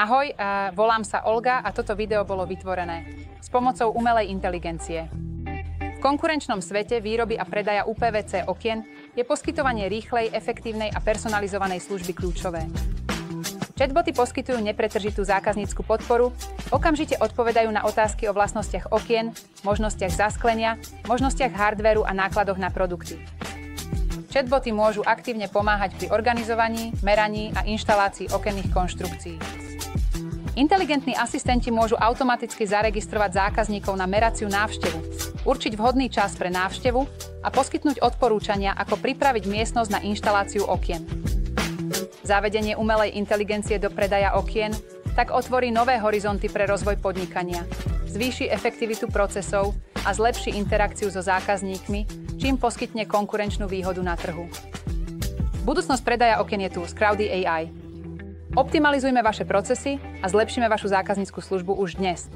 Ahoj, volám sa Olga a toto video bolo vytvorené s pomocou umelej inteligencie. V konkurenčnom svete výroby a predaja UPVC okien je poskytovanie rýchlej, efektívnej a personalizovanej služby kľúčové. Chatboty poskytujú nepretržitú zákaznícku podporu, okamžite odpovedajú na otázky o vlastnostiach okien, možnostiach zasklenia, možnostiach hardvéru a nákladoch na produkty. Chatboty môžu aktívne pomáhať pri organizovaní, meraní a inštalácii okenných konštrukcií. Inteligentní asistenti môžu automaticky zaregistrovať zákazníkov na meraciu návštevu, určiť vhodný čas pre návštevu a poskytnúť odporúčania, ako pripraviť miestnosť na inštaláciu okien. Zavedenie umelej inteligencie do predaja okien tak otvorí nové horizonty pre rozvoj podnikania, zvýši efektivitu procesov a zlepší interakciu so zákazníkmi, čím poskytne konkurenčnú výhodu na trhu. Budúcnosť predaja okien je tu s Crowdy AI. Optimalizujme vaše procesy a zlepšíme vašu zákaznícku službu už dnes.